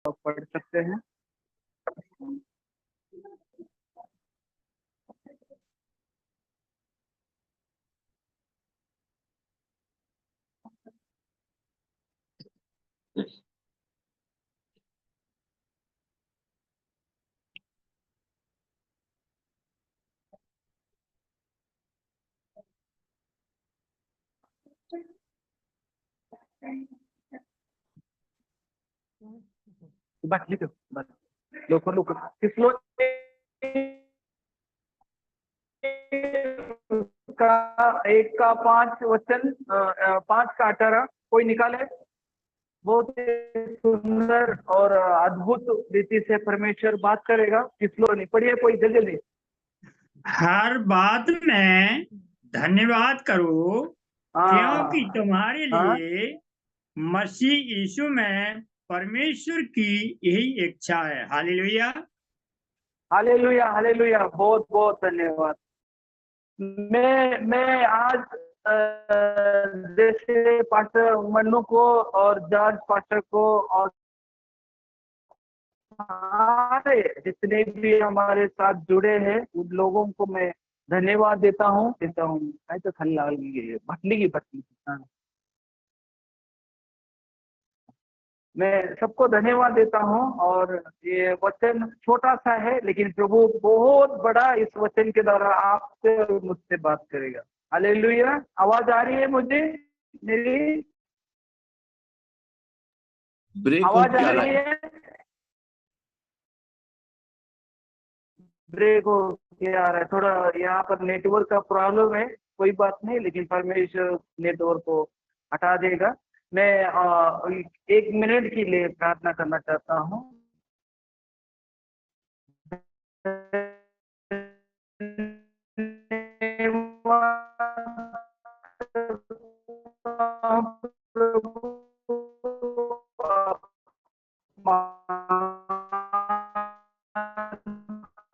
पढ़ सकते हैं। बस लिखो, बस लोको लोको किस लोग का 1 का 5 वचन 5 का 18 कोई निकाले। बहुत ही सुंदर और अद्भुत रीति से परमेश्वर बात करेगा। किस लोग नहीं पढ़िए, कोई जल्दी। हर बात में धन्यवाद करो, क्योंकि तुम्हारे हाँ लिए मसीह यीशु में परमेश्वर की यही इच्छा है। हालेलुया, हालेलुया, हालेलुया, बहुत बहुत धन्यवाद। मैं आज जैसे पास्टर मन्नू को और जॉर्ज पास्टर को और सारे जितने भी हमारे साथ जुड़े हैं उन लोगों को मैं धन्यवाद देता हूँ मैं तो खल्लाल की भटली हाँ। मैं सबको धन्यवाद देता हूँ। और ये वचन छोटा सा है, लेकिन प्रभु बहुत बड़ा इस वचन के द्वारा आपसे और मुझसे बात करेगा। हालेलुया। आवाज आ रही है मुझे? मेरी ब्रेक आवाज क्या आ रहा रही है? है? ब्रेक हो क्या आ रहा है? थोड़ा यहाँ पर नेटवर्क का प्रॉब्लम है। कोई बात नहीं, लेकिन परमेश्वर नेटवर्क को हटा देगा। मैं 1 मिनट के लिए प्रार्थना करना चाहता हूँ।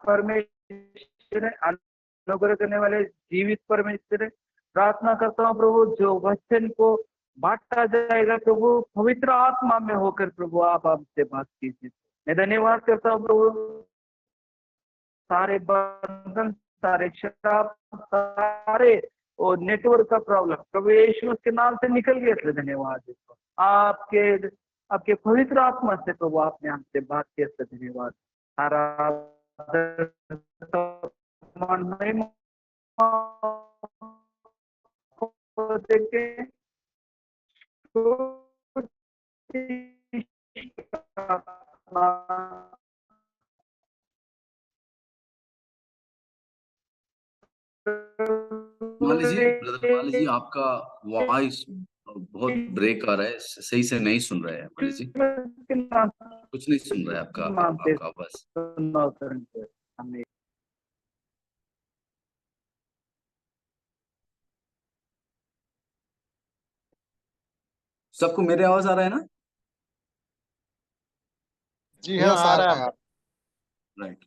परमेश्वर है, अनुग्रह करने वाले जीवित परमेश्वर है। प्रार्थना करता हूँ प्रभु, जो वचन को बांटा जाएगा प्रभु, पवित्र आत्मा में होकर प्रभु आप हमसे बात कीजिए। मैं धन्यवाद करता हूँ प्रभु, सारे बंधन, सारे शराब, सारे और नेटवर्क का प्रॉब्लम प्रभु यीशु के नाम से निकल गए थे। धन्यवाद आपके आपके पवित्र आत्मा से प्रभु आपने हमसे बात की, धन्यवाद। सारा देखे ब्रदर माली जी, आपका वॉइस बहुत ब्रेक आ रहा है, सही से नहीं सुन रहे हैं माली जी, कुछ नहीं सुन रहा है आपका आवाज। सबको मेरे आवाज आ रहा है ना? जी हाँ, आ रहा है। राइट।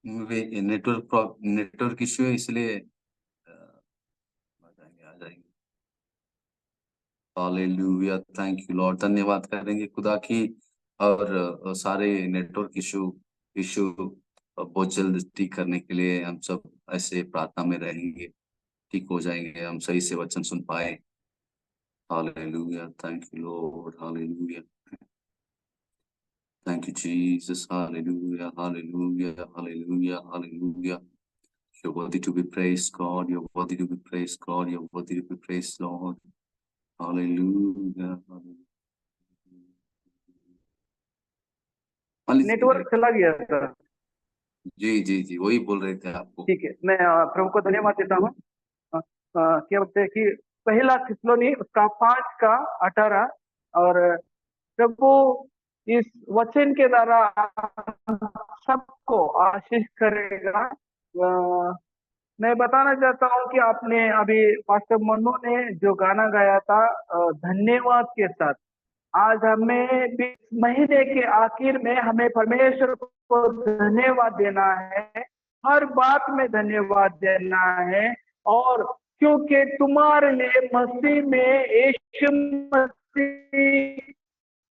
नेटवर्क इश्यू है, इसलिए आ जाएंगे। Hallelujah, thank you Lord. धन्यवाद करेंगे खुदा की। और सारे नेटवर्क इशू बहुत जल्द ठीक करने के लिए हम सब ऐसे प्रार्थना में रहेंगे, ठीक हो जाएंगे, हम सही से वचन सुन पाए। Hallelujah, thank you Lord, hallelujah, thank you Jesus, hallelujah, hallelujah, hallelujah, hallelujah. You're worthy to be praised, God. You're worthy to be praised, God. You're worthy to be praised, Lord. Hallelujah. Network चला गया था। जी जी जी, वही बोल रहे थे आपको। ठीक है, मैं प्रभु को धन्यवाद देता हूँ। क्या बोलते हैं कि पहला थिस्सलुनी उसका 5 का 18 और प्रभु इस वचन के द्वारा सबको आशीष करेगा। मैं बताना चाहता हूँ कि आपने अभी पास्टर मन्नू ने जो गाना गाया था धन्यवाद के साथ, आज हमें भी महीने के आखिर में हमें परमेश्वर को धन्यवाद देना है, हर बात में धन्यवाद देना है। और क्योंकि तुम्हारे लिए मसीह में यीशु मसीह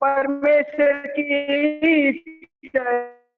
परमेश्वर की इच्छा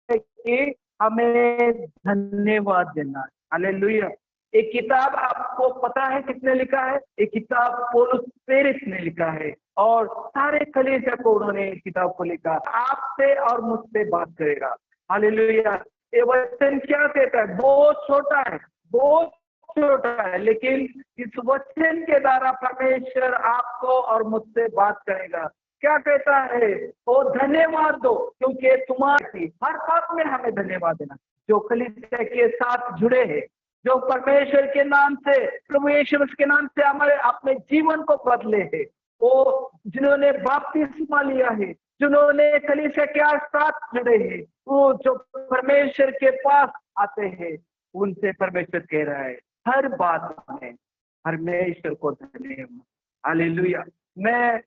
है कि हमें धन्यवाद देना। हालेलुया। एक किताब आपको पता है किसने लिखा है? एक किताब पौलुस प्रेरित ने लिखा है और सारे कलीसिया को उन्होंने किताब को लिखा। आपसे और मुझसे बात करेगा। हालेलुया। ये वचन क्या कहता है? बहुत छोटा है, बहुत छोटा है, लेकिन इस वचन के द्वारा परमेश्वर आपको और मुझसे बात करेगा। क्या कहता है? वो धन्यवाद दो, क्योंकि तुम्हारी हर बात में हमें धन्यवाद देना। जो कलीसिया के साथ जुड़े हैं, जो परमेश्वर के नाम से, प्रभु यीशु मसीह के नाम से हमारे अपने जीवन को बदले हैं, वो जिन्होंने बपतिस्मा लिया है, जिन्होंने कलीसिया के साथ जुड़े हैं, वो जो परमेश्वर के पास आते हैं, उनसे परमेश्वर कह रहा है हर बात में परमेश्वर को धन्यवाद। हालेलुया। मैं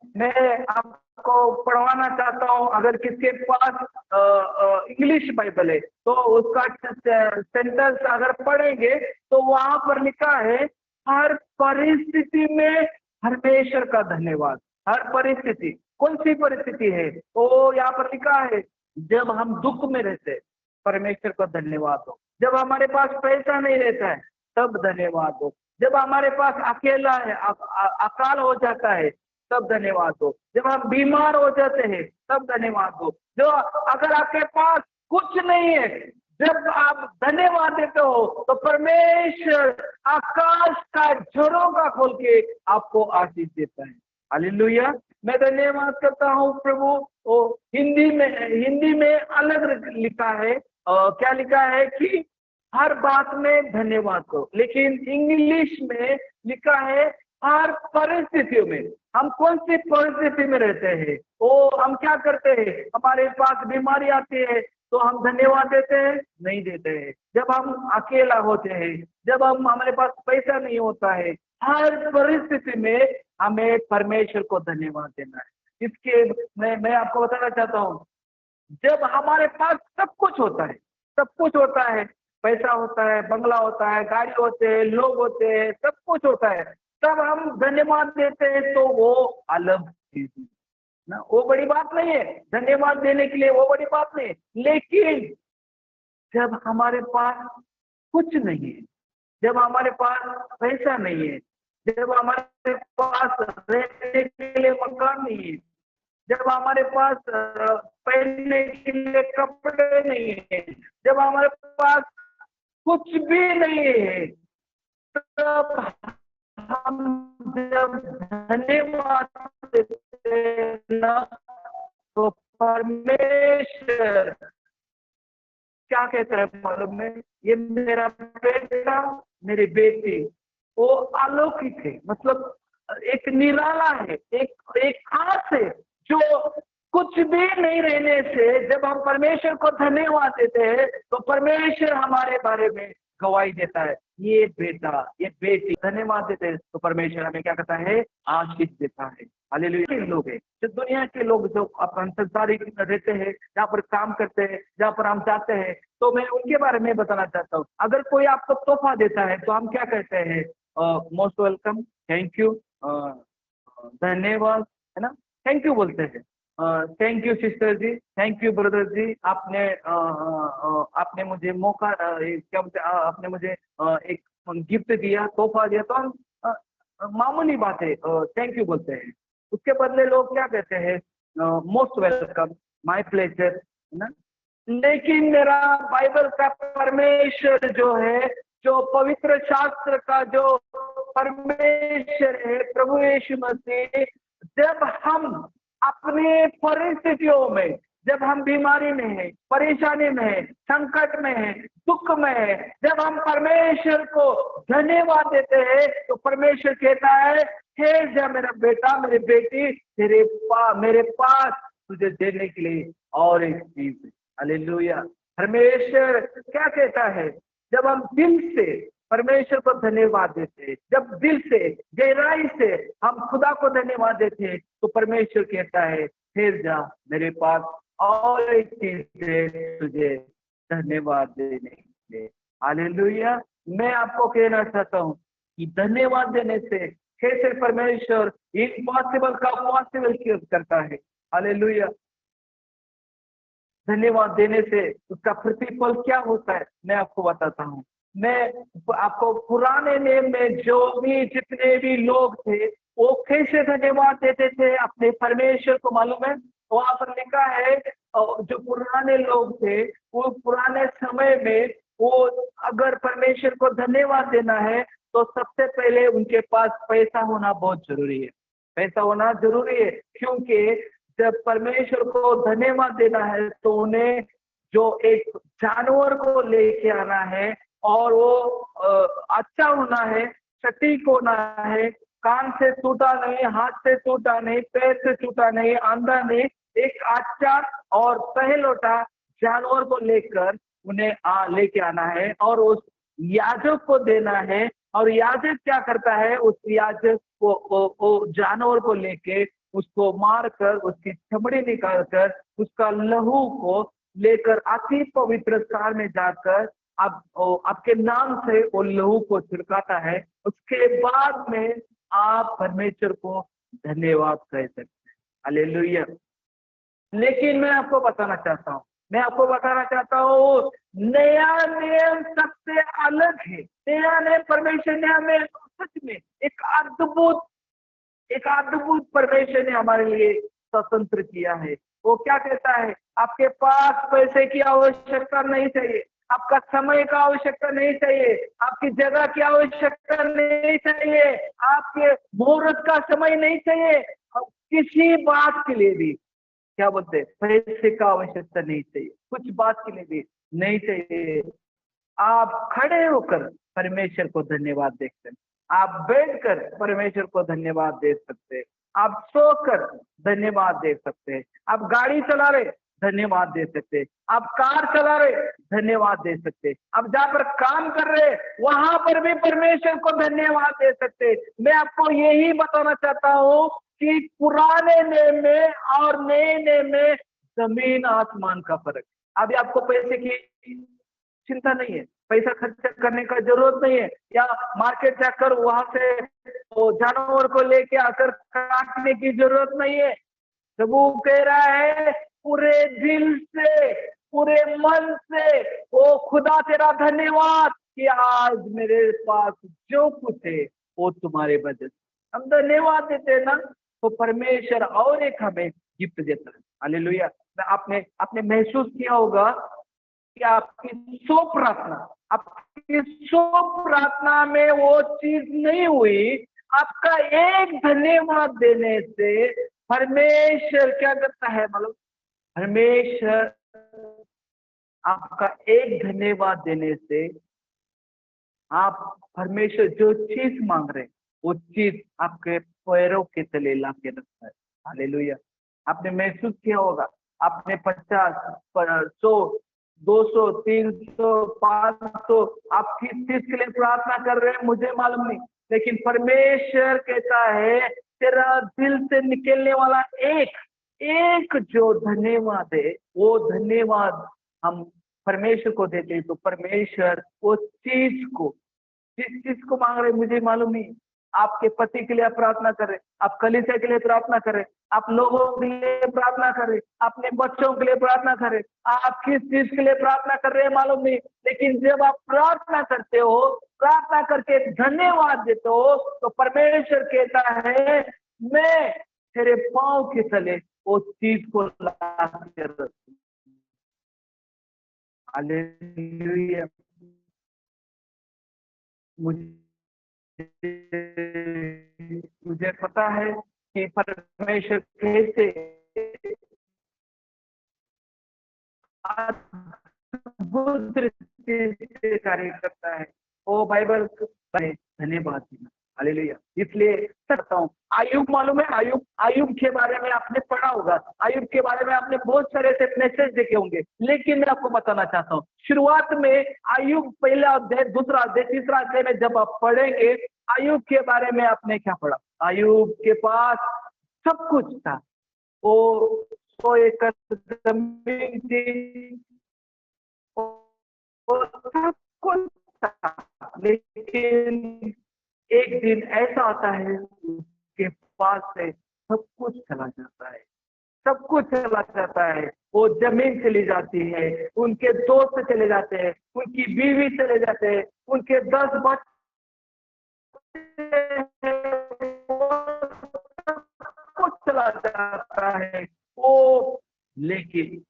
आपको पढ़वाना चाहता हूँ। अगर किसके पास इंग्लिश बाइबल है तो उसका सेंटेंस अगर पढ़ेंगे तो वहां पर लिखा है हर परिस्थिति में परमेश्वर का धन्यवाद। हर परिस्थिति, कौन सी परिस्थिति है? वो यहाँ पर लिखा है जब हम दुख में रहते परमेश्वर को धन्यवाद दो। जब हमारे पास पैसा नहीं रहता है तब धन्यवाद दो। जब हमारे पास अकेला है, अकाल हो जाता है तब धन्यवाद दो। जब हम बीमार हो जाते हैं तब धन्यवाद दो। जो अगर आपके पास कुछ नहीं है, जब आप धन्यवाद देते हो तो परमेश्वर आकाश का झरोखा खोल के आपको आशीष देता है। हालेलुया। मैं धन्यवाद करता हूँ प्रभु। वो हिंदी में अलग लिखा है, क्या लिखा है कि हर बात में धन्यवाद करो, लेकिन इंग्लिश में लिखा है हर परिस्थितियों में। हम कौन सी परिस्थिति में रहते हैं, वो हम क्या करते हैं? हमारे पास बीमारी आती है तो हम धन्यवाद देते हैं? नहीं देते हैं। जब हम अकेला होते हैं, जब हमारे पास पैसा नहीं होता है, हर परिस्थिति में हमें परमेश्वर को धन्यवाद देना है। इसके मैं आपको बताना चाहता हूँ, जब हमारे पास सब कुछ होता है, सब कुछ होता है, पैसा होता है, बंगला होता है, गाड़ी होते हैं, लोग होते हैं, सब कुछ होता है, तब हम धन्यवाद देते हैं तो वो अलग चीज है ना, वो बड़ी बात नहीं है। धन्यवाद देने के लिए वो बड़ी बात नहीं है। लेकिन जब हमारे पास कुछ नहीं है, जब हमारे पास पैसा नहीं है, जब हमारे पास रहने के लिए मकान नहीं है, जब हमारे पास पहनने के लिए कपड़े नहीं है, जब हमारे पास कुछ भी नहीं है, तब हम जब धन्यवाद देते हैं ना, तो परमेश्वर क्या कहता है मालूम है? ये मेरा बेटा, मेरी बेटी, वो अलौकिक है, मतलब एक निराला है, एक खास है, जो कुछ भी नहीं रहने से जब हम परमेश्वर को धन्यवाद देते हैं तो परमेश्वर हमारे बारे में गवाही देता है। ये बेटा, ये बेटी, धन्यवाद देते हैं तो परमेश्वर हमें क्या करता है? आशीष देता है। हालेलुया। लोग हैं जो दुनिया के लोग जो अपन संसारिक रहते हैं, जहाँ पर काम करते हैं, जहाँ पर हम जाते हैं, तो मैं उनके बारे में बताना चाहता हूँ। अगर कोई आपको तोहफा देता है तो हम क्या कहते हैं? मोस्ट वेलकम, थैंक यू, धन्यवाद, है ना, थैंक यू बोलते हैं। Thank you sister ji, thank you brother ji, आपने मुझे मौका क्या बोलते, आपने मुझे एक गिफ्ट दिया, तोहफा दिया, तो हम मामूली बात है, थैंक यू बोलते हैं। उसके बदले लोग क्या कहते हैं? मोस्ट वेलकम, माय प्लेजर, है ना। लेकिन मेरा बाइबल का परमेश्वर जो है, जो पवित्र शास्त्र का जो परमेश्वर है, प्रभु यीशु मसीह, जब हम अपने परिस्थितियों में, जब हम बीमारी में हैं, परेशानी में हैं, संकट में हैं, दुख में हैं, जब हम परमेश्वर को धन्यवाद देते हैं तो परमेश्वर कहता है, हे जा मेरा बेटा, मेरी बेटी, मेरे पास तुझे देने के लिए और एक चीज है। हालेलुया। परमेश्वर क्या कहता है? जब हम दिल से परमेश्वर को धन्यवाद देते हैं, जब दिल से गहराई से हम खुदा को धन्यवाद देते हैं तो परमेश्वर कहता है, फिर जा, मेरे पास और एक चीज है तुझे धन्यवाद देने के लिए। हालेलुया। मैं आपको कहना चाहता हूँ, धन्यवाद देने से कैसे परमेश्वर इम्पॉसिबल का पॉसिबल करता है। हालेलुया। धन्यवाद देने से उसका प्रतिफल क्या होता है मैं आपको बताता हूँ। मैं आपको पुराने नियम में जो भी जितने भी लोग थे वो कैसे धन्यवाद देते थे अपने परमेश्वर को, मालूम है? वहां पर लिखा है जो पुराने लोग थे वो पुराने समय में वो अगर परमेश्वर को धन्यवाद देना है तो सबसे पहले उनके पास पैसा होना बहुत जरूरी है। पैसा होना जरूरी है, क्योंकि जब परमेश्वर को धन्यवाद देना है तो उन्हें जो एक जानवर को लेके आना है और वो अच्छा होना है, सटीक होना है, कान से टूटा नहीं, हाथ से टूटा नहीं, पैर से टूटा नहीं, अंधा नहीं, एक अच्छा और पहलौठा जानवर को लेकर उन्हें लेके आना है और उस याजक को देना है। और याजक क्या करता है, उस याजक को जानवर को लेके उसको मारकर उसकी चमड़ी निकालकर उसका लहू को लेकर अति पवित्र स्थान में जाकर अब आपके नाम से वो लहू को छिड़काता है। उसके बाद में आप परमेश्वर को धन्यवाद कह सकते हैं। हालेलुया। लेकिन मैं आपको बताना चाहता हूँ नया नियम सबसे अलग है। नया नियम परमेश्वर ने हमें सच में एक अद्भुत परमेश्वर ने हमारे लिए स्वतंत्र किया है। वो क्या कहता है, आपके पास पैसे की आवश्यकता नहीं चाहिए, आपका समय का आवश्यकता नहीं चाहिए, आपकी जगह की आवश्यकता नहीं चाहिए, आपके मुहूर्त का समय नहीं चाहिए, किसी बात के लिए भी क्या बोलते हैं, पैसे का आवश्यकता नहीं चाहिए, कुछ बात के लिए भी नहीं चाहिए। आप खड़े होकर परमेश्वर को धन्यवाद दे सकते हैं, आप बैठकर परमेश्वर को धन्यवाद दे सकते हैं, आप सोकर धन्यवाद दे सकते हैं, आप गाड़ी चला रहे धन्यवाद दे सकते हैं, आप कार चला रहे धन्यवाद दे सकते हैं, आप जहाँ पर काम कर रहे वहां पर भी परमेश्वर को धन्यवाद दे सकते हैं। मैं आपको यही बताना चाहता हूँ कि पुराने नियम में और नए नियम में जमीन आसमान का फर्क। अभी आपको पैसे की चिंता नहीं है, पैसा खर्च करने का जरूरत नहीं है, या मार्केट जाकर वहां से जानवर को लेके आकर काटने की जरूरत नहीं है। प्रभु कह रहा है पूरे दिल से, पूरे मन से, ओ खुदा तेरा धन्यवाद कि आज मेरे पास जो कुछ है वो तुम्हारे वजह से। हम धन्यवाद देते हैं ना तो परमेश्वर और एक हमें गिफ्ट देता है। हालेलुया। आपने महसूस किया होगा कि आपकी सो प्रार्थना में वो चीज नहीं हुई, आपका एक धन्यवाद देने से परमेश्वर क्या करता है, मतलब परमेश्वर आपका एक धन्यवाद देने से आप परमेश्वर जो चीज मांग रहे वो चीज आपके पैरों के तले ला के रखता है। हालेलुया। आपने महसूस किया होगा, आपने 50, 100, 200, 300, 500 आप किस चीज के लिए प्रार्थना कर रहे हैं मुझे मालूम नहीं, लेकिन परमेश्वर कहता है तेरा दिल से निकलने वाला एक जो धन्यवाद है वो धन्यवाद हम परमेश्वर को देते हैं। तो परमेश्वर उस चीज को, जिस चीज को मांग रहे मुझे मालूम नहीं, आपके पति के लिए आप प्रार्थना करें, आप कलीसिया के लिए प्रार्थना करें, आप लोगों के लिए प्रार्थना करें, अपने बच्चों के लिए प्रार्थना करें, आप किस चीज के लिए प्रार्थना कर रहे हैं मालूम नहीं, लेकिन जब आप प्रार्थना करते हो, प्रार्थना करके धन्यवाद देते हो तो परमेश्वर कहता है मैं तेरे पांव के तले उस चीज को ला के रखूं। हालेलुया। मुझे पता है कि परमेश्वर कैसे अद्भुत दृष्टि से कार्य करता है। ओ बाइबल धन्यवाद देना। हालेलुया। इसलिए सकता हूँ आयुब, मालूम है आयुब के बारे में आपने पढ़ा होगा, आयुब के बारे में आपने बहुत सारे ऐसे मैसेज देखे होंगे, लेकिन मैं आपको बताना चाहता हूँ शुरुआत में आयुब पहला अध्याय, दूसरा अध्याय, तीसरा अध्याय में जब आप पढ़ेंगे आयुब के बारे में आपने क्या पढ़ा, आयुब के पास सब कुछ था, वो 100 एकड़ जमीन थी, वो सब कुछ था, लेकिन एक दिन ऐसा आता है उसके पास से सब कुछ चला जाता है, सब कुछ चला जाता है। वो जमीन चली जाती है, उनके दोस्त चले जाते हैं, उनकी बीवी चले जाते हैं, उनके 10 बच्चे कुछ चला जाता है वो। लेकिन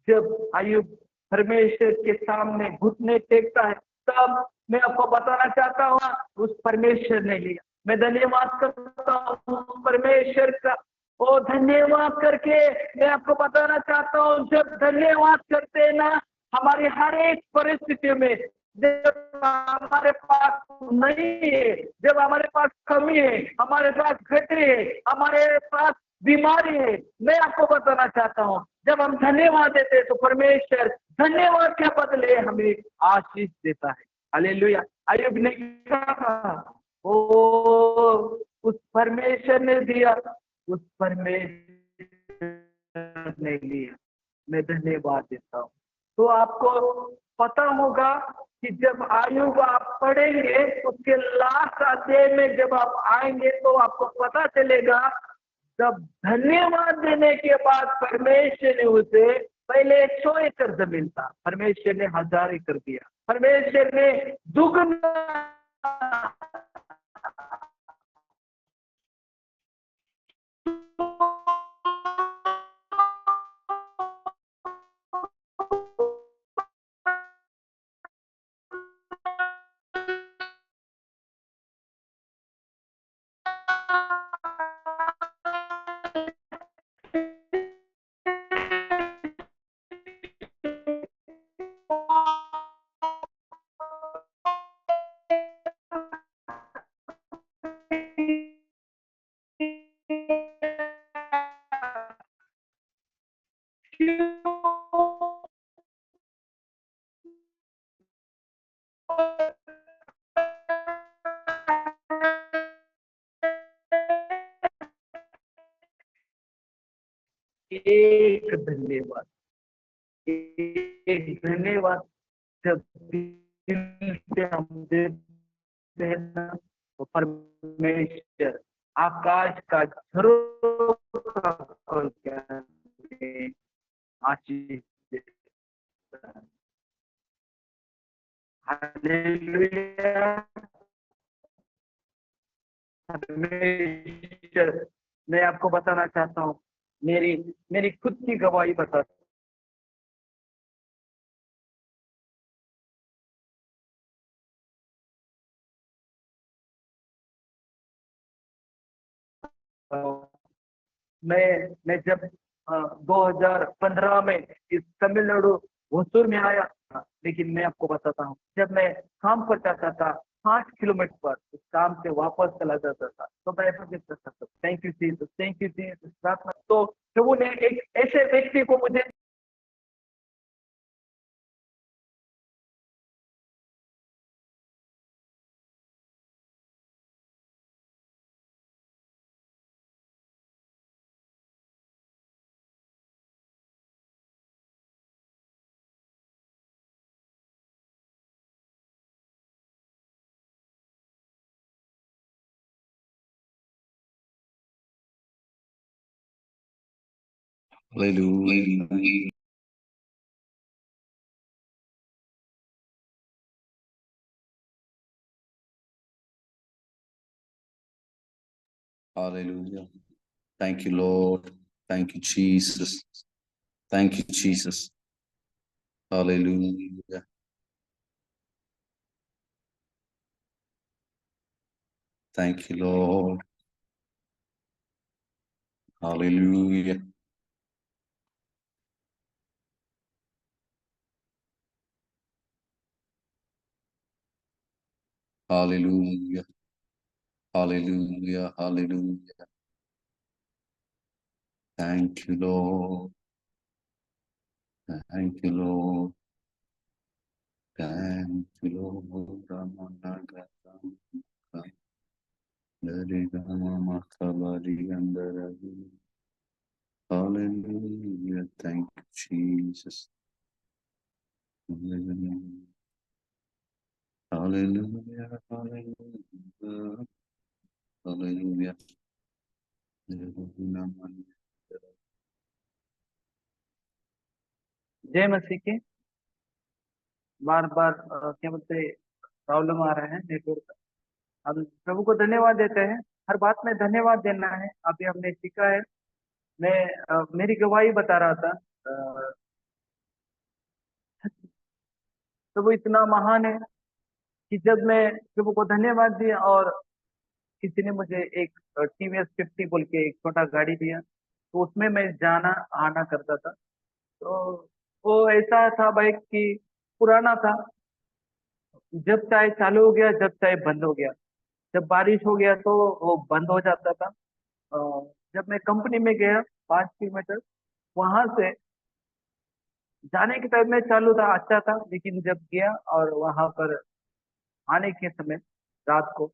जब अय्यूब परमेश्वर के सामने घुटने टेकता है, तब मैं आपको बताना चाहता हूँ उस परमेश्वर ने लिया। मैं धन्यवाद करता हूँ परमेश्वर का। ओ धन्यवाद करके मैं आपको बताना चाहता हूँ, जब धन्यवाद करते हैं ना, हमारी हर एक परिस्थिति में, जब हमारे पास नहीं है, जब हमारे पास कमी है, हमारे पास घटी है, हमारे पास बीमारी है, मैं आपको बताना चाहता हूँ, जब हम धन्यवाद देते हैं तो परमेश्वर धन्यवाद के बदले हमें आशीष देता है। हालेलुया। अय्यूब ने कहा, ओ उस परमेश्वर ने दिया, उस परमेश्वर ने लिया, मैं धन्यवाद देता हूँ। तो आपको पता होगा कि जब अय्यूब आप पढ़ेंगे, उसके लास्ट अध्याय में जब आप आएंगे तो आपको पता चलेगा, जब धन्यवाद देने के बाद परमेश्वर ने उसे, पहले 100 एकड़ जमीन था, परमेश्वर ने 1000 एकड़ दिया, परमेश्वर ने दुगना एक धन्यवाद, एक धन्यवाद जब दिल से हम देते हैं ना, तो परमेश्वर आकाश का झरोखा खोल के हमें आशीष देता है। हालेलुया। परमेश्वर, मैं आपको बताना चाहता हूँ, मेरी मेरी खुद की गवाही बता मैं जब 2015 में इस तमिलनाडु होसुर में आया था, लेकिन मैं आपको बताता हूँ, जब मैं काम पर जाता था 5 किलोमीटर पर, उस काम से वापस चला जाता था, तो मैं ऐसा कहता था, thank you Jesus, thank you Jesus, प्रार्थना। तो प्रभु ने एक ऐसे व्यक्ति को मुझे Hallelujah. Hallelujah. Thank you, Lord. Thank you, Jesus. Thank you, Jesus. Hallelujah. Thank you, Lord. Hallelujah. Hallelujah. Hallelujah. Hallelujah. Thank you, Lord. Thank you, Lord. Thank you, Lord. Ramanaga. Hallelujah. Thank you, Jesus. Hallelujah. Hallelujah, hallelujah, hallelujah. जय मसीह की। बार बार क्या बोलते problem आ रहा है network. हम प्रभु को धन्यवाद देते हैं। हर बात में धन्यवाद देना है, अभी हमने सीखा है। मैं मेरी गवाही बता रहा था। प्रभु इतना महान है कि जब मैं प्रभु को धन्यवाद दिया और किसी ने मुझे एक टीवीएस 50 बोल के एक छोटा गाड़ी दिया, तो उसमें मैं जाना आना करता था। तो वो ऐसा था बाइक कि पुराना था, जब चाहे चालू हो गया, जब चाहे बंद हो गया। जब बारिश हो गया तो वो बंद हो जाता था। अ, जब मैं कंपनी में गया 5 किलोमीटर, वहां से जाने के टाइम में चालू था, अच्छा था, लेकिन जब गया और वहां पर आने के समय रात को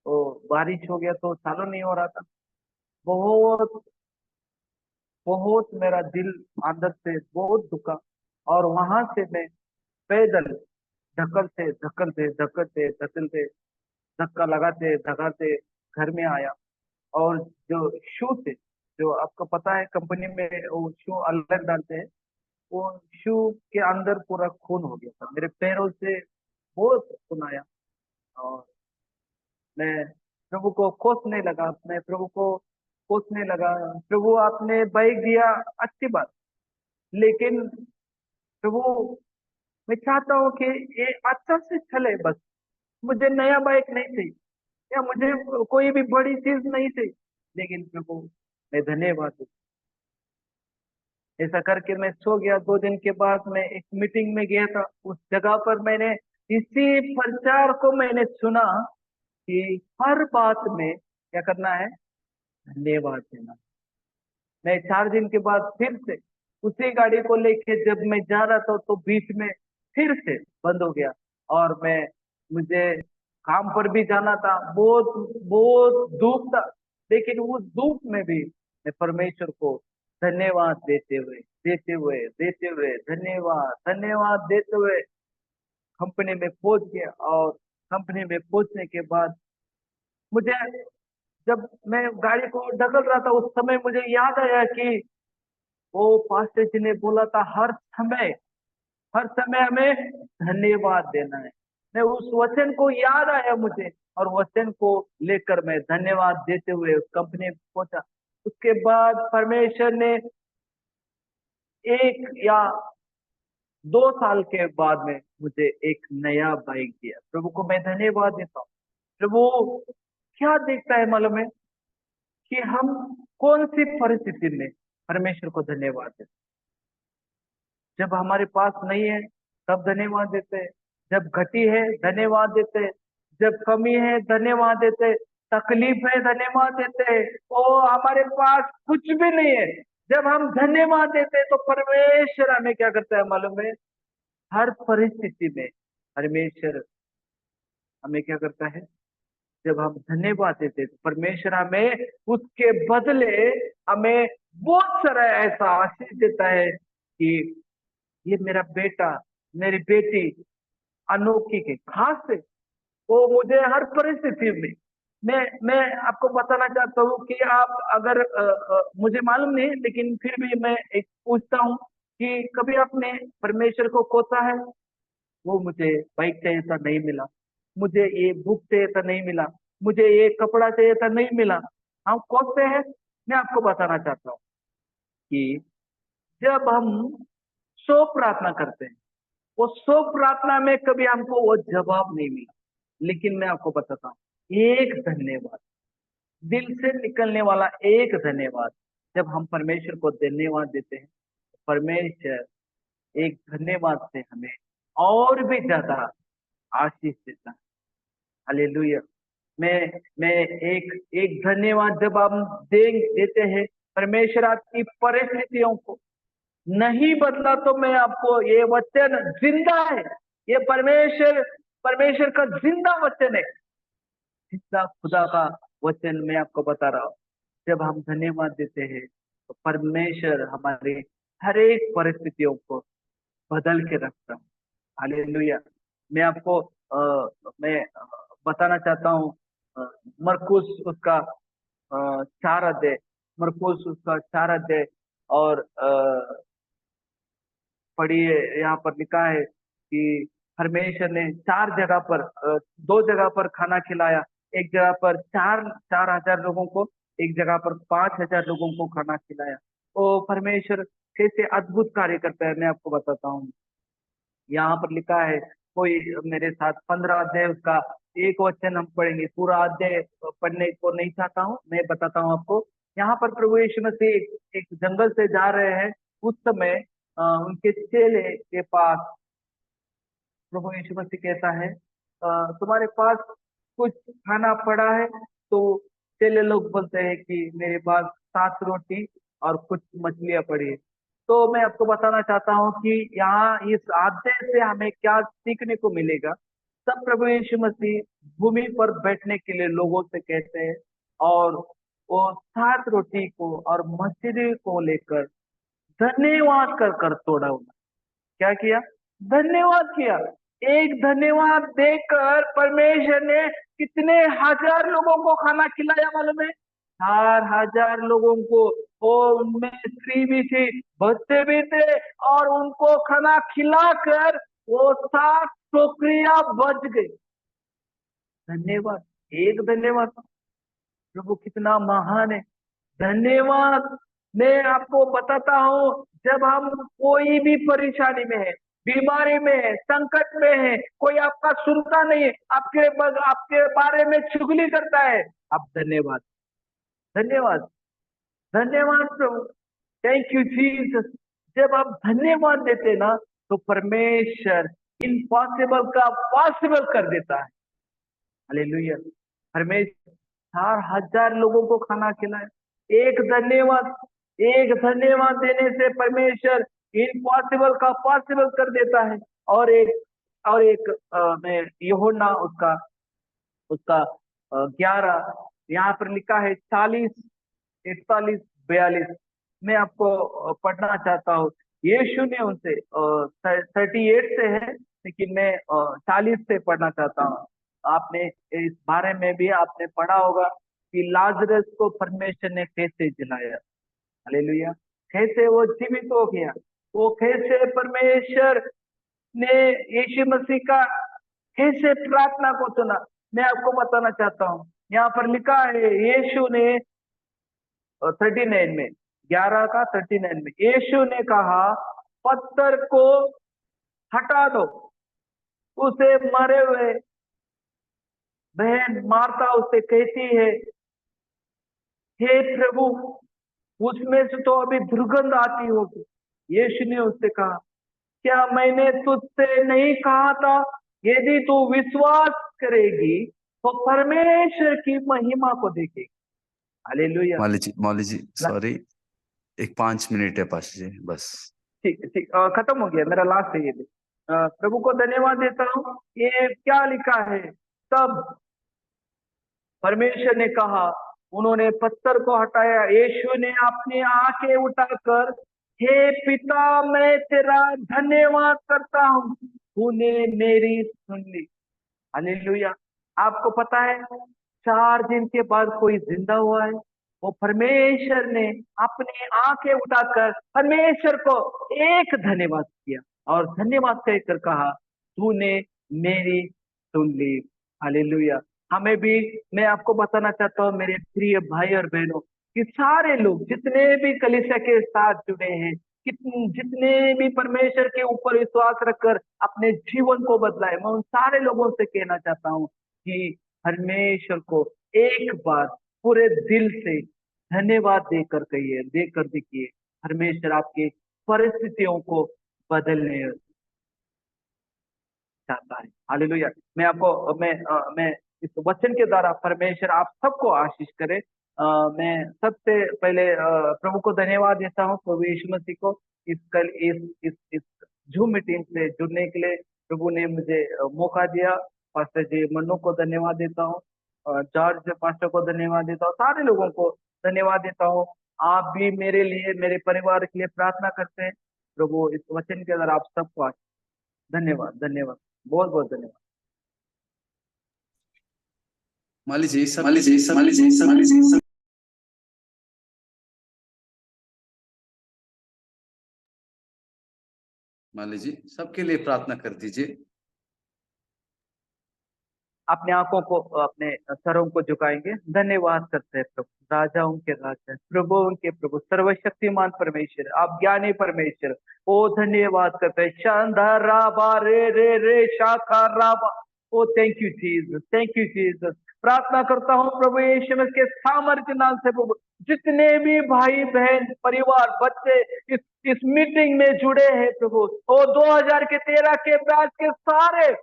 तो बारिश हो गया तो चालू नहीं हो रहा था। बहुत बहुत मेरा दिल अंदर से बहुत दुखा। और वहां से मैं पैदल धक्कलते धक्कलते धक्कलते धक्कलते धक्का लगाते धक्काते घर में आया। और जो शू थे, जो आपको पता है कंपनी में वो शू अलग डालते हैं, वो शू के अंदर पूरा खून हो गया था, मेरे पैरों से बहुत खून आया। और मैं प्रभु को कोसने लगा, मैं प्रभु को कोसने लगा। प्रभु आपने बाइक दिया, अच्छी बात, लेकिन प्रभु मैं चाहता हूँ कि ये अच्छा से चले बस। मुझे नया बाइक नहीं चाहिए या मुझे कोई भी बड़ी चीज नहीं चाहिए, लेकिन प्रभु मैं धन्यवाद दूं। ऐसा करके मैं सो गया। 2 दिन के बाद मैं एक मीटिंग में गया था, उस जगह पर मैंने इसी प्रचार को मैंने सुना कि हर बात में क्या करना है, धन्यवाद देना। मैं 4 दिन के बाद फिर से उसी गाड़ी को लेके जब मैं जा रहा था तो बीच में फिर से बंद हो गया। और मैं मुझे काम पर भी जाना था, बहुत बहुत दुख था, लेकिन उस दुख में भी मैं परमेश्वर को धन्यवाद देते हुए धन्यवाद धन्यवाद देते हुए कंपनी में पहुंच गया। और कंपनी में पहुंचने के बाद मुझे, जब मैं गाड़ी को ढकल रहा था उस समय मुझे याद आया कि वो पास्टर जी ने बोला था हर समय हमें धन्यवाद देना है। मैं उस वचन को याद आया मुझे, और वचन को लेकर मैं धन्यवाद देते हुए उस कंपनी में पहुंचा। उसके बाद परमेश्वर ने 1 या 2 साल के बाद में मुझे एक नया बाइक दिया। प्रभु को मैं धन्यवाद देता हूँ। प्रभु क्या देखता है मालूम है, कि हम कौन सी परिस्थिति में परमेश्वर को धन्यवाद देते। जब हमारे पास नहीं है तब धन्यवाद देते हैं, जब घटी है धन्यवाद देते हैं, जब कमी है धन्यवाद देते हैं, तकलीफ है धन्यवाद देते हैं, ओ हमारे पास कुछ भी नहीं है, जब हम धन्यवाद देते हैं तो परमेश्वर हमें क्या करता है मालूम है, हर परिस्थिति में परमेश्वर हमें क्या करता है, जब हम धन्यवाद देते हैं तो परमेश्वर हमें उसके बदले हमें बहुत सारा ऐसा आशीष देता है कि ये मेरा बेटा मेरी बेटी अनोखी के खास है। वो मुझे हर परिस्थिति में, मैं आपको बताना चाहता हूँ कि आप अगर मुझे मालूम नहीं, लेकिन फिर भी मैं एक पूछता हूँ कि कभी आपने परमेश्वर को कोसा है? वो मुझे बाइक चाहिए था नहीं मिला, मुझे ये बुक चाहिए था नहीं मिला, मुझे ये कपड़ा चाहिए था नहीं मिला। हम कोसते हैं। मैं आपको बताना चाहता हूँ कि जब हम सो प्रार्थना करते हैं, वो सो प्रार्थना में कभी हमको वो जवाब नहीं मिला, लेकिन मैं आपको बताता हूँ एक धन्यवाद, दिल से निकलने वाला एक धन्यवाद, जब हम परमेश्वर को धन्यवाद देते हैं, परमेश्वर एक धन्यवाद से हमें और भी ज्यादा आशीष देता है। हालेलुया। मैं एक एक धन्यवाद जब हम देते हैं, परमेश्वर आपकी परिस्थितियों को नहीं बदला तो मैं आपको ये वचन जिंदा है, ये परमेश्वर परमेश्वर का जिंदा वचन है, जिंदा खुदा का वचन मैं आपको बता रहा हूँ। जब हम धन्यवाद देते हैं तो परमेश्वर हमारे हर एक परिस्थितियों को बदल के रखता है। हालेलुया। मैं आपको मैं बताना चाहता हूँ मरकुस उसका 4 अध्याय, मरकुस उसका 4 अध्याय और पढ़िए। यहाँ पर लिखा है कि परमेश्वर ने 4 जगह पर 2 जगह पर खाना खिलाया। एक जगह पर 4,000 लोगों को, एक जगह पर 5,000 लोगों को खाना खिलाया। तो परमेश्वर कैसे अद्भुत कार्य करता है मैं आपको बताता हूँ। यहाँ पर लिखा है, कोई मेरे साथ 15 अध्याय उसका 1 वचन हम पढ़ेंगे। पूरा अध्याय पढ़ने को नहीं चाहता हूँ, मैं बताता हूँ आपको। यहाँ पर प्रभु यीशु मसीह एक जंगल से जा रहे हैं। उस समय उनके चेले के पास प्रभु यीशु मसीह कहता है, तुम्हारे पास कुछ खाना पड़ा है? तो चेले लोग बोलते हैं कि मेरे पास 7 रोटी और कुछ मछलियां पड़ी है। तो मैं आपको बताना चाहता हूँ कि यहाँ इस अध्याय से हमें क्या सीखने को मिलेगा। तब प्रभु यीशु मसीह भूमि पर बैठने के लिए लोगों से कहते हैं, और वो 7 रोटी को और मछली को लेकर धन्यवाद कर कर तोड़ा उन्होंने। क्या किया? धन्यवाद किया। एक धन्यवाद देकर परमेश्वर ने कितने हजार लोगों को खाना खिलाया मालूम है? 4,000 लोगों को। और उनमें स्त्री भी थी, बच्चे भी थे, और उनको खाना खिलाकर वो 7 टोकरियां बच गई। धन्यवाद, एक धन्यवाद। प्रभु कितना महान है। धन्यवाद। मैं आपको बताता हूँ, जब हम कोई भी परेशानी में है, बीमारी में है, संकट में है, कोई आपका सुनता नहीं है, आपके बारे में चुगली करता है, आप धन्यवाद, धन्यवाद, धन्यवाद प्रभु, थैंक यू जीसस। जब आप धन्यवाद देते ना, तो परमेश्वर इम्पॉसिबल का पॉसिबल कर देता है। हालेलुया। परमेश्वर 4,000 लोगों को खाना खिलाए। एक धन्यवाद, एक धन्यवाद देने से परमेश्वर इम्पॉसिबल का पॉसिबल कर देता है। और एक मैं यूहन्ना उसका उसका 11, यहाँ पर लिखा है 40, 41, 42। मैं आपको पढ़ना चाहता हूँ। यीशु ने उनसे 38 से है, लेकिन मैं 40 से पढ़ना चाहता हूँ। आपने इस बारे में भी आपने पढ़ा होगा कि लाजरस को परमेश्वर ने कैसे जिलाया। हालेलुया। कैसे वो जीवित हो गया, वो कैसे परमेश्वर ने यीशु मसीह का कैसे प्रार्थना को सुना, मैं आपको बताना चाहता हूँ। यहाँ पर लिखा है, यीशु ने 39 में, 11 का 39 में यीशु ने कहा, पत्थर को हटा दो। उसे मरे हुए बहन मार्था उससे कहती है, हे प्रभु, उसमें से तो अभी दुर्गंध आती होगी। यीशु ने उससे कहा, क्या मैंने तुझसे नहीं कहा था, यदि तू विश्वास करेगी तो परमेश्वर की महिमा को देखेगी। हालेलुया। मौली जी सॉरी, एक 5 मिनट है पास जी, बस। ठीक ठीक, खत्म हो गया मेरा, लास्ट है ये भी। प्रभु को धन्यवाद देता हूँ। ये क्या लिखा है? तब परमेश्वर ने कहा, उन्होंने पत्थर को हटाया। यीशु ने अपनी आंखें उठाकर, हे पिता, मैं तेरा धन्यवाद करता हूँ, तूने मेरी सुन ली। हालेलुया। आपको पता है, 4 दिन के बाद कोई जिंदा हुआ है। वो परमेश्वर ने अपनी आंखें उठाकर परमेश्वर को एक धन्यवाद किया, और धन्यवाद कहकर कहा, तूने मेरी सुन ली। हालेलुया। हमें भी, मैं आपको बताना चाहता हूँ मेरे प्रिय भाई और बहनों, कि सारे लोग जितने भी कलीसिया के साथ जुड़े हैं, जितने भी परमेश्वर के ऊपर विश्वास रखकर अपने जीवन को बदला है, मैं उन सारे लोगों से कहना चाहता हूँ कि परमेश्वर को एक बार पूरे दिल से धन्यवाद देकर कहिए, देकर देखिए, परमेश्वर आपकी परिस्थितियों को बदलने चाहता है। हालेलुया। मैं इस वचन के द्वारा परमेश्वर आप सबको आशीष करे। मैं सबसे पहले प्रभु को धन्यवाद देता हूँ, प्रभु यीशु मसीह को इस जूम मीटिंग से जुड़ने के लिए प्रभु ने मुझे मौका दिया। पास्टर जी मन्नू को धन्यवाद देता हूँ, जॉर्ज पास्टर को धन्यवाद देता हूँ, सारे लोगों को धन्यवाद देता हूँ। आप भी मेरे लिए, मेरे परिवार के लिए प्रार्थना करते हैं। प्रभु इस वचन के द्वारा आप सबको धन्यवाद, धन्यवाद, बहुत बहुत धन्यवाद। माली जी सब माली जी सबके लिए प्रार्थना कर दीजिए। अपने आंखों को, अपने सरों को झुकाएंगे। धन्यवाद करते हैं प्रभु, राजाओं के राजा, प्रभुओं के प्रभु, सर्वशक्तिमान परमेश्वर, आप ज्ञानी परमेश्वर। ओ धन्यवाद करते हैं। शानदार राबा रे रे रे शाखा राबा। ओ thank you Jesus, thank you Jesus. प्रार्थना करता हूँ प्रभु यीशु मसीह के सामर्थ्य नाम से प्रभु, जितने भी भाई बहन परिवार बच्चे इस मीटिंग में जुड़े हैं प्रभु, ओ 2013 के बैच के सारे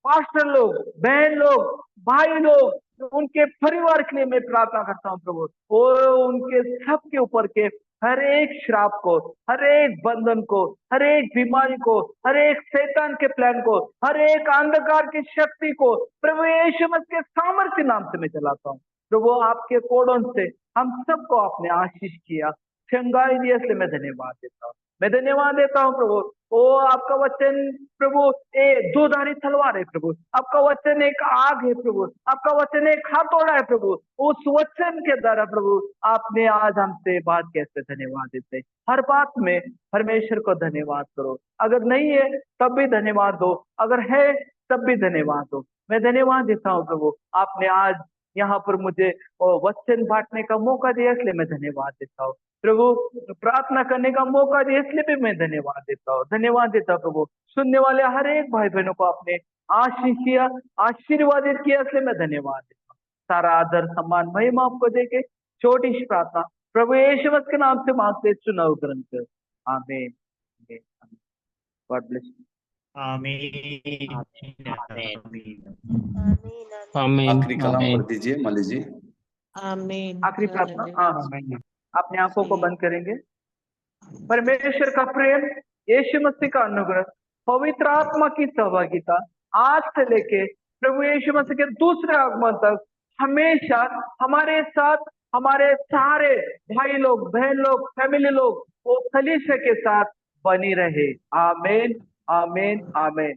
पास्टर लोग, बहन लोग, भाई लोग, उनके परिवार के लिए मैं प्रार्थना करता हूँ प्रभु। और उनके सबके ऊपर के हर एक श्राप को, हर एक बंधन को, हर एक बीमारी को, हर एक शैतान के प्लान को, हर एक अंधकार की शक्ति को प्रभु यीशु मसीह के सामर्थ्य नाम से मैं चलाता हूँ प्रभु। आपके कोड़ों से हम सबको आपने आशीष किया, चंगाई दिया, इसलिए मैं धन्यवाद देता हूँ। मैं धन्यवाद देता हूँ प्रभु। ओ आपका वचन प्रभु ए दोधारी तलवार है प्रभु, आपका वचन एक आग है प्रभु, आपका वचन एक हथौड़ा है प्रभु। उस वचन के द्वारा प्रभु आपने आज हमसे बात कैसे, धन्यवाद देते हैं। हर बात में परमेश्वर को धन्यवाद करो, अगर नहीं है तब भी धन्यवाद दो, अगर है तब भी धन्यवाद दो। मैं धन्यवाद देता हूँ प्रभु, आपने आज यहाँ पर मुझे वचन बांटने का मौका दिया, इसलिए मैं धन्यवाद देता हूँ प्रभु। प्रार्थना करने का मौका दिया, इसलिए भी मैं धन्यवाद देता हूँ, धन्यवाद देता हूँ प्रभु। सुनने वाले हर एक भाई बहनों को आपने आशीष किया, आशीर्वादित किया, इसलिए मैं धन्यवाद देता हूँ। सारा आदर सम्मान महिमा आपको देके छोटी सी प्रार्थना प्रभु यीशु मसीह के नाम से मांगते चुनाव ग्रंथ। आमीन। God bless you. आमीन आमीन आखिरी कलाम पढ़ दीजिए माली जी। आमीन। आखिरी प्रार्थना, हालेलुया। अपने आंखों को बंद करेंगे। परमेश्वर का प्रेम, यीशु मसीह का अनुग्रह, पवित्र आत्मा की सहभागिता आज से लेके प्रभु यीशु मसीह के दूसरे आगमन तक हमेशा हमारे साथ, हमारे सारे भाई लोग, बहन लोग, फैमिली लोग, वो कलीसिया के साथ बनी रहे। आमीन, आमीन, आमीन।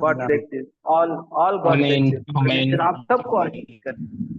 God bless you all, all God bless आमीन यू। आमीन परमेश्वर आप सबको आशीष करें।